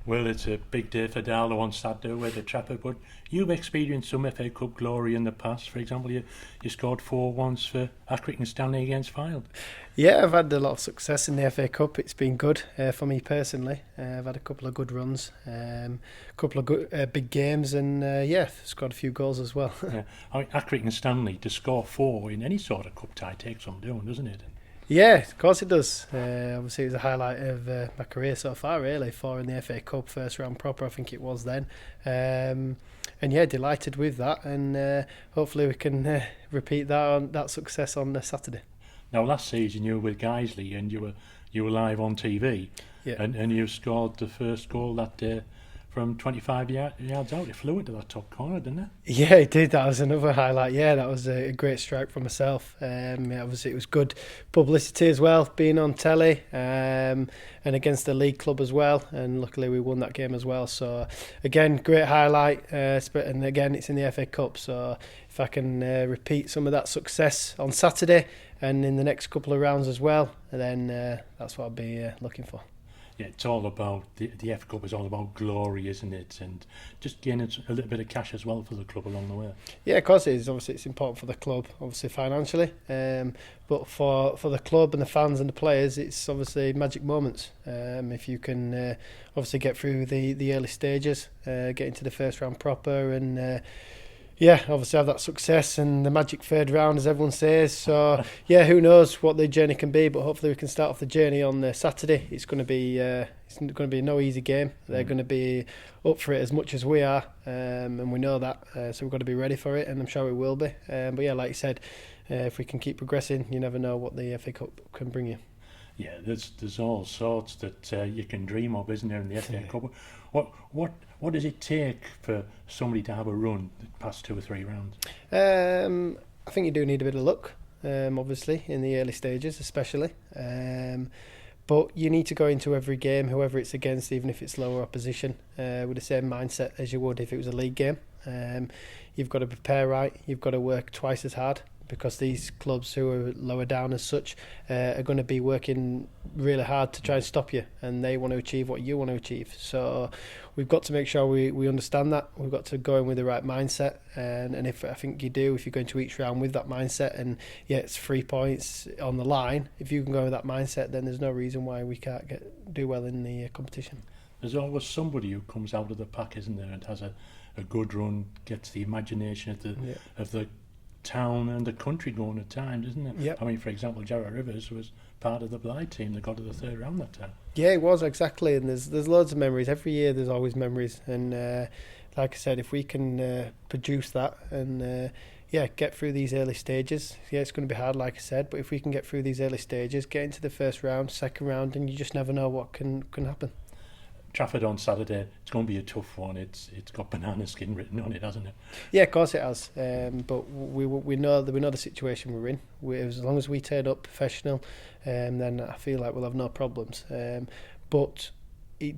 Well, it's a big day for Darlow on Saturday with the Trafford, but you've experienced some FA Cup glory in the past. For example, you scored 4 once for Accrington and Stanley against Fylde. Yeah, I've had a lot of success in the FA Cup. It's been good for me personally. I've had a couple of good runs, a couple of good big games, and scored a few goals as well. Yeah. I mean, Accrington and Stanley, to score 4 in any sort of cup tie takes some doing, doesn't it? Yeah, of course it does. Obviously, it was a highlight of my career so far, really. 4 in the FA Cup, first round proper, I think it was then. And yeah, delighted with that, and hopefully we can repeat that success on Saturday. Now, last season you were with Guiseley and you were live on TV, Yeah. and you scored the first goal that day from 25 yards out. It flew into that top corner, didn't it? Yeah, it did. That was another highlight. Yeah, that was a great strike for myself. Obviously, it was good publicity as well, being on telly, and against the league club as well. And luckily, we won that game as well. So, again, great highlight. And again, it's in the FA Cup. So, if I can repeat some of that success on Saturday and in the next couple of rounds as well, then that's what I'll be looking for. Yeah, it's all about the FA Cup is all about glory, isn't it? And just gaining a little bit of cash as well for the club along the way. Yeah, of course it is. Obviously, it's important for the club, obviously financially, but for the club and the fans and the players, it's obviously magic moments. If you can obviously get through the early stages, get into the first round proper, and obviously have that success and the magic third round, as everyone says. So, yeah, who knows what the journey can be, but hopefully we can start off the journey on Saturday. It's going to be no easy game. They're going to be up for it as much as we are, and we know that. So we've got to be ready for it, and I'm sure we will be. But yeah, like you said, if we can keep progressing, you never know what the FA Cup can bring you. Yeah, there's all sorts that you can dream of, isn't there, in the FA Cup? What does it take for somebody to have a run past 2 or 3 rounds? I think you do need a bit of luck, obviously, in the early stages especially. But you need to go into every game, whoever it's against, even if it's lower opposition, with the same mindset as you would if it was a league game. You've got to prepare right, you've got to work twice as hard, because these clubs who are lower down as such are going to be working really hard to try and stop you, and they want to achieve what you want to achieve. So we've got to make sure we understand that. We've got to go in with the right mindset, and if I think you do, if you go into each round with that mindset, and it's 3 points on the line, if you can go with that mindset, then there's no reason why we can't do well in the competition. There's always somebody who comes out of the pack, isn't there, and has a good run, gets the imagination of the town and the country going at times, isn't it? Yep. I mean, for example, Gerard Rivers was part of the Blythe team that got to the third round that time. Yeah, it was, exactly, and there's loads of memories. Every year there's always memories, and like I said, if we can produce that and get through these early stages, it's going to be hard, like I said, but if we can get through these early stages, get into the first round, second round, and you just never know what can happen. Trafford on Saturday, it's going to be a tough one. It's got banana skin written on it, hasn't it? Yeah, of course it has. But we know the situation we're in. As long as we turn up professional, then I feel like we'll have no problems. But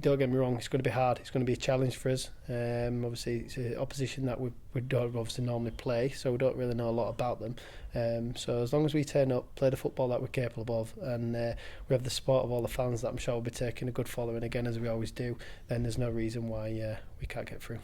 don't get me wrong, it's going to be hard. It's going to be a challenge for us. Obviously, it's an opposition that we don't obviously normally play, so we don't really know a lot about them. So as long as we turn up, play the football that we're capable of, and we have the support of all the fans that I'm sure will be taking a good following again, as we always do, then there's no reason why we can't get through.